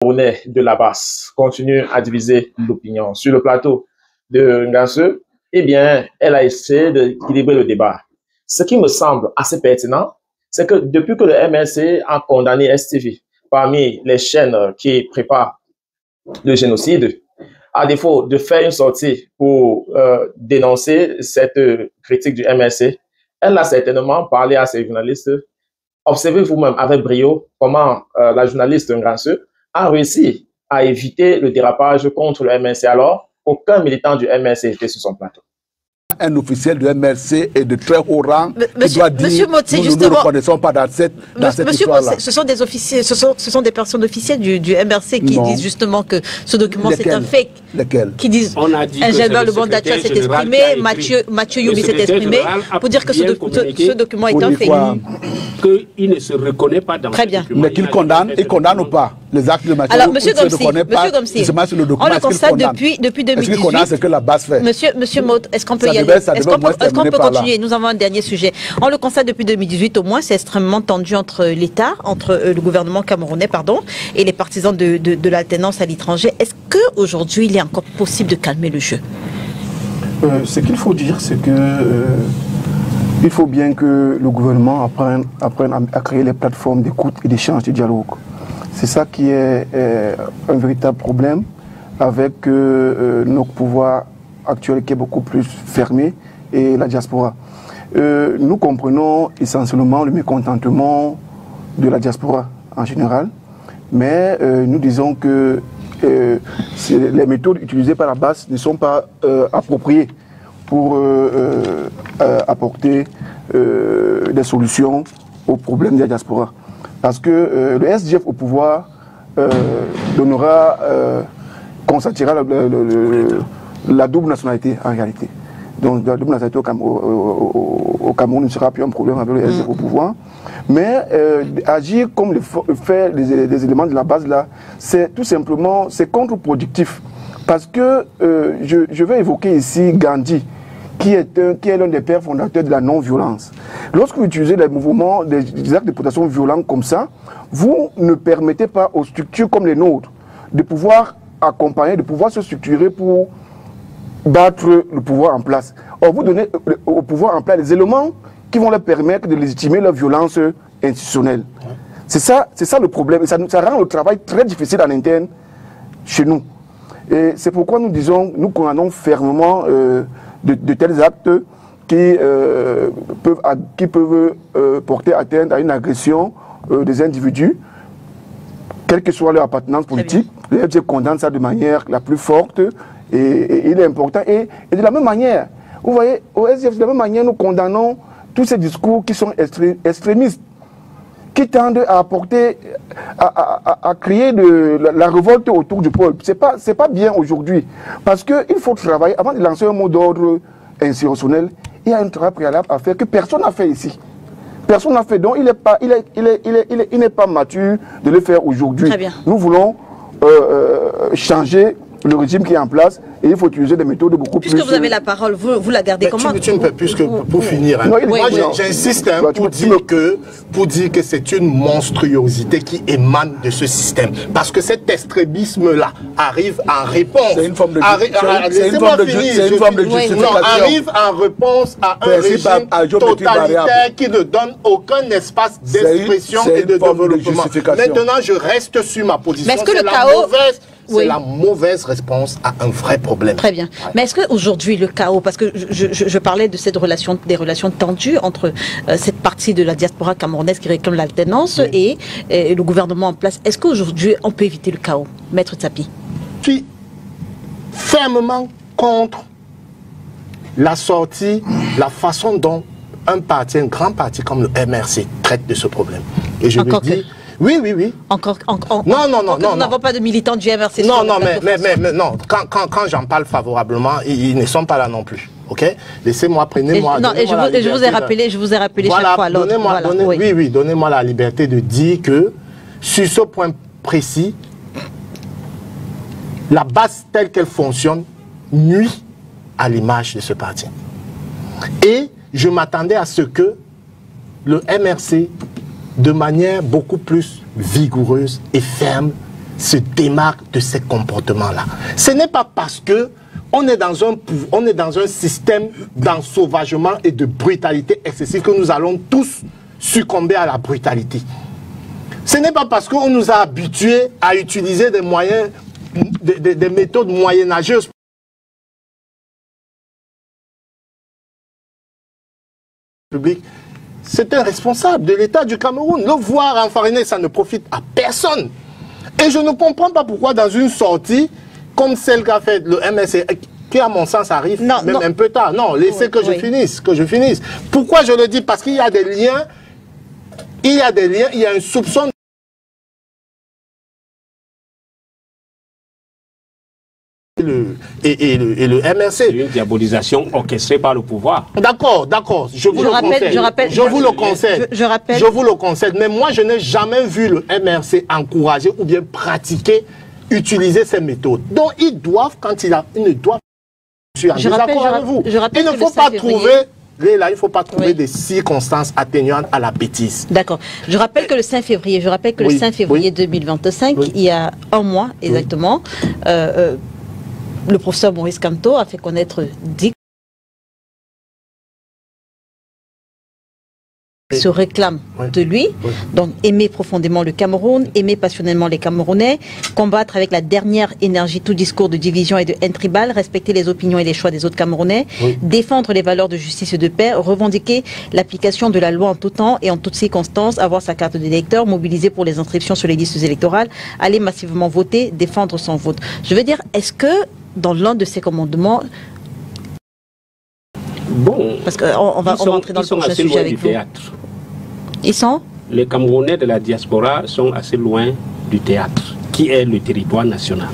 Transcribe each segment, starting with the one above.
de la base continue à diviser l'opinion. Sur le plateau de Ngasseu, eh bien, elle a essayé d'équilibrer le débat. Ce qui me semble assez pertinent, c'est que depuis que le MLC a condamné STV parmi les chaînes qui préparent le génocide, à défaut de faire une sortie pour dénoncer cette critique du MLC, elle a certainement parlé à ses journalistes. Observez vous-même avec brio comment la journaliste Ngasseu a réussi à éviter le dérapage contre le MLC alors qu'aucun militant du MLC était sur son plateau. Un officiel du MLC est de très haut rang qui doit dire Monsieur Motse, nous ne reconnaissons pas dans cette histoire-là. Ce sont des officiers, ce sont des personnes officielles du MRC qui disent justement que ce document c'est un fake. Lesquels? Qui disent Ingénieur Le Bondatua s'est exprimé, Mathieu Youbi s'est exprimé pour dire que ce document est un fake. Qu'il ne se reconnaît pas dans Très bien. Mais qu'il condamne, il condamne ou pas les actes de Mathieu. Alors, monsieur Gomsi, on le constate depuis 2018. Est-ce qu'il condamne ce que la base fait? Monsieur Maud, est-ce qu'on peut y aller? Est-ce qu'on peut continuer? Nous avons un dernier sujet. On le constate depuis 2018, au moins, c'est extrêmement tendu entre l'État, entre le gouvernement camerounais, pardon, et les partisans de l'alternance à l'étranger. Est-ce qu'aujourd'hui, il est encore possible de calmer le jeu? Ce qu'il faut dire, c'est que il faut bien que le gouvernement apprenne à créer les plateformes d'écoute et d'échange, de dialogue. C'est ça qui est un véritable problème avec notre pouvoir actuel qui est beaucoup plus fermé et la diaspora. Nous comprenons essentiellement le mécontentement de la diaspora en général, mais nous disons que les méthodes utilisées par la base ne sont pas appropriées pour apporter des solutions aux problèmes de la diaspora. Parce que le SDF au pouvoir consentira la double nationalité en réalité. Donc la double nationalité au Cameroun ne sera plus un problème avec le SDF au pouvoir. Mais agir comme le fait les éléments de la base là, c'est tout simplement contre-productif. Parce que je vais évoquer ici Gandhi, qui est l'un des pères fondateurs de la non-violence. Lorsque vous utilisez des mouvements, des actes de protection violents comme ça, vous ne permettez pas aux structures comme les nôtres de pouvoir accompagner, de pouvoir se structurer pour battre le pouvoir en place. Or, vous donnez au pouvoir en place les éléments qui vont leur permettre de légitimer leur violence institutionnelle. C'est ça le problème. Et ça rend le travail très difficile en interne chez nous. Et c'est pourquoi nous disons, nous condamnons fermement de tels actes qui peuvent porter atteinte à une agression des individus, quelle que soit leur appartenance politique. Le FDF condamne ça de manière la plus forte et il est important. Et de la même manière, vous voyez, au SDF, de la même manière, nous condamnons tous ces discours qui sont extrémistes, qui tendent à apporter, à créer la révolte autour du peuple. C'est pas bien aujourd'hui. Parce qu'il faut travailler, avant de lancer un mot d'ordre insurrectionnel, il y a un travail préalable à faire que personne n'a fait ici. Personne n'a fait, donc il n'est pas mature de le faire aujourd'hui. Nous voulons changer le régime qui est en place et il faut utiliser des méthodes beaucoup plus... Puisque vous avez la parole, vous la gardez comment? Tu ne peux plus que pour finir. Hein. Moi, j'insiste pour dire que c'est une monstruosité qui émane de ce système. Parce que cet extrémisme-là arrive en réponse. C'est une forme de justification. Non, arrive en réponse à un régime totalitaire qui ne donne aucun espace d'expression et de développement. Maintenant, je reste sur ma position. Mais est-ce que le chaos... C'est la mauvaise réponse à un vrai problème. Très bien. Mais est-ce qu'aujourd'hui, le chaos, parce que je parlais de des relations tendues entre cette partie de la diaspora camerounaise qui réclame l'alternance et le gouvernement en place, est-ce qu'aujourd'hui, on peut éviter le chaos, Maître Tsapi? Je suis fermement contre la sortie, la façon dont un grand parti comme le MRC traite de ce problème. Et je me dis... Oui. Non. Nous n'avons pas de militants du MRC. Non, mais non. Quand j'en parle favorablement, ils ne sont pas là non plus. Ok? Laissez-moi, prenez-moi. Non, et je vous ai rappelé chaque fois l'autre. Donnez-moi la liberté de dire que sur ce point précis, la base telle qu'elle fonctionne nuit à l'image de ce parti. Et je m'attendais à ce que le MRC, de manière beaucoup plus vigoureuse et ferme, se démarque de ces comportements-là. Ce n'est pas parce que on est dans un système d'ensauvagement et de brutalité excessive que nous allons tous succomber à la brutalité. Ce n'est pas parce qu'on nous a habitués à utiliser des moyens, des méthodes moyenâgeuses. C'est un responsable de l'État du Cameroun. Le voir enfariner, ça ne profite à personne. Et je ne comprends pas pourquoi dans une sortie comme celle qu'a fait le MSC, qui à mon sens arrive même un peu tard. Non, laissez que je finisse. Pourquoi je le dis? Parce qu'il y a des liens, il y a un soupçon. Et le MRC. C'est une diabolisation orchestrée par le pouvoir. D'accord, je vous le concède. Mais moi, je n'ai jamais vu le MRC encourager ou bien pratiquer, utiliser ces méthodes. Donc, ils doivent, quand ils ne doivent pas être en désaccord avec vous. Il ne faut pas trouver... Là, il ne faut pas trouver des circonstances atténuantes à la bêtise. D'accord. Je rappelle que le 5 février, 2025, il y a un mois exactement, le professeur Maurice Kamto a fait connaître se réclame de lui, donc aimer profondément le Cameroun, aimer passionnément les Camerounais, combattre avec la dernière énergie tout discours de division et de haine tribale, respecter les opinions et les choix des autres Camerounais, défendre les valeurs de justice et de paix, revendiquer l'application de la loi en tout temps et en toutes circonstances, avoir sa carte d'électeur, mobiliser pour les inscriptions sur les listes électorales, aller massivement voter, défendre son vote. Je veux dire, est-ce que dans l'un de ces commandements, parce qu'on va rentrer dans le prochain sujet avec vous. Ils sont? Les Camerounais de la diaspora sont assez loin du théâtre, qui est le territoire national.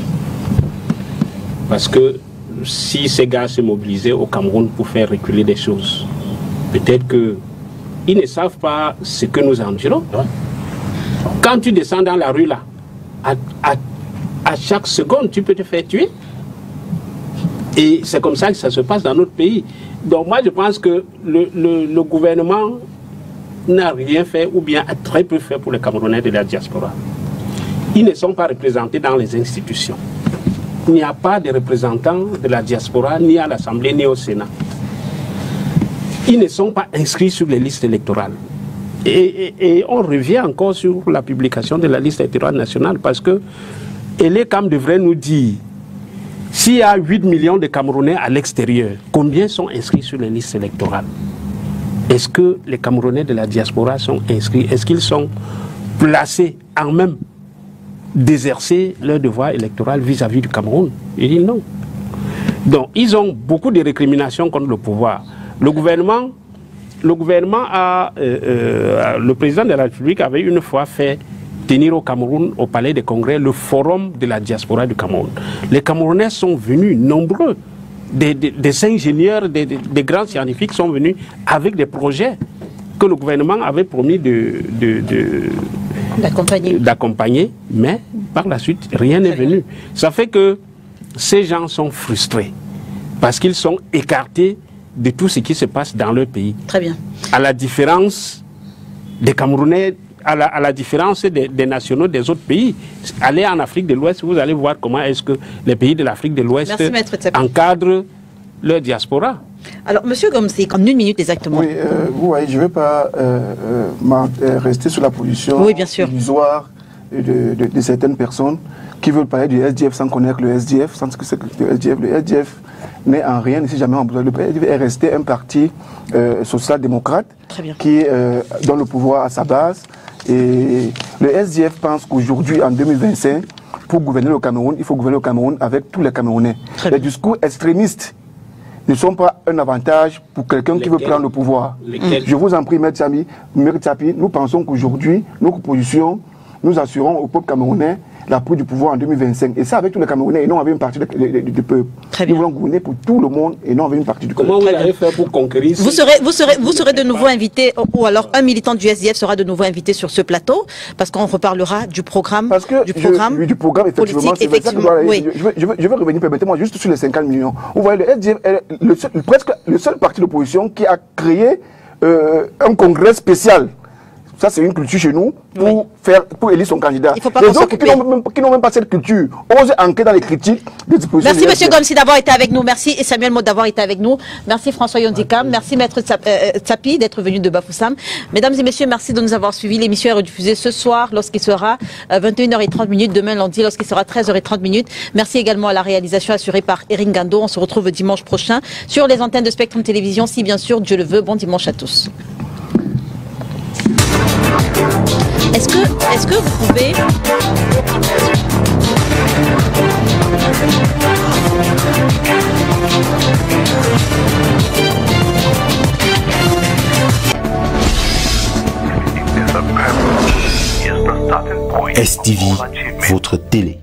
Parce que si ces gars se mobilisaient au Cameroun pour faire reculer des choses, peut-être qu'ils ne savent pas ce que nous endurons. Quand tu descends dans la rue là, à chaque seconde, tu peux te faire tuer. Et c'est comme ça que ça se passe dans notre pays. Donc moi, je pense que le gouvernement n'a rien fait ou bien a très peu fait pour les Camerounais de la diaspora. Ils ne sont pas représentés dans les institutions. Il n'y a pas de représentants de la diaspora ni à l'Assemblée ni au Sénat. Ils ne sont pas inscrits sur les listes électorales. Et on revient encore sur la publication de la liste électorale nationale parce que l'ECAM devrait nous dire s'il y a 8 millions de Camerounais à l'extérieur, combien sont inscrits sur les listes électorales? Est-ce que les Camerounais de la diaspora sont inscrits? Est-ce qu'ils sont placés en même d'exercer leur devoir électoral vis-à-vis du Cameroun? Il dit non. Donc, ils ont beaucoup de récriminations contre le pouvoir. Le gouvernement le président de la République avait une fois fait tenir au Cameroun, au Palais des Congrès, le forum de la diaspora du Cameroun. Les Camerounais sont venus nombreux. Des ingénieurs, des grands scientifiques sont venus avec des projets que le gouvernement avait promis d'accompagner, mais par la suite, rien n'est venu. Ça fait que ces gens sont frustrés parce qu'ils sont écartés de tout ce qui se passe dans leur pays. Très bien. À la différence des Camerounais, à la différence des nationaux des autres pays. Allez en Afrique de l'Ouest, vous allez voir comment est-ce que les pays de l'Afrique de l'Ouest encadrent leur diaspora. Alors, Monsieur Gomsik, en 1 minute exactement. Oui, vous voyez, je ne vais pas rester sur la position illusoire de certaines personnes qui veulent parler du SDF sans connaître le SDF, sans ce que c'est que le SDF. Le SDF n'est en rien, si jamais on besoin. Le SDF est resté un parti social-démocrate qui donne le pouvoir à sa base. Et le SDF pense qu'aujourd'hui, en 2025, pour gouverner le Cameroun, il faut gouverner le Cameroun avec tous les Camerounais. Les discours extrémistes ne sont pas un avantage pour quelqu'un qui veut prendre le pouvoir. Je vous en prie, M. Tchapi, nous pensons qu'aujourd'hui, notre position, nous assurons au peuple camerounais l'appui du pouvoir en 2025. Et ça avec tous les Camerounais et non avec une partie du peuple. Nous voulons gouverner pour tout le monde et non avec une partie du peuple. Comment vous allez faire pour conquérir? Vous serez de nouveau invité, ou alors un militant du SDF sera de nouveau invité sur ce plateau, parce qu'on reparlera du programme. Du programme, effectivement. Je veux revenir, permettez-moi, juste sur les 50 millions. Vous voyez, le SDF est presque le seul parti d'opposition qui a créé un congrès spécial Ça, c'est une culture chez nous pour élire son candidat. Il faut pas les autres qui n'ont même pas cette culture osent entrer dans les critiques des dispositions. Merci M. Gomsi d'avoir été avec nous. Merci Samuel Maud d'avoir été avec nous. Merci François Yondikam. Merci Maître Tsapi d'être venu de Bafoussam. Mesdames et messieurs, merci de nous avoir suivis. L'émission est rediffusée ce soir lorsqu'il sera 21h30, demain lundi lorsqu'il sera 13h30. Merci également à la réalisation assurée par Erin Gando. On se retrouve dimanche prochain sur les antennes de Spectrum Télévision, si bien sûr Dieu le veut. Bon dimanche à tous. Est-ce que vous pouvez... STV, votre télé.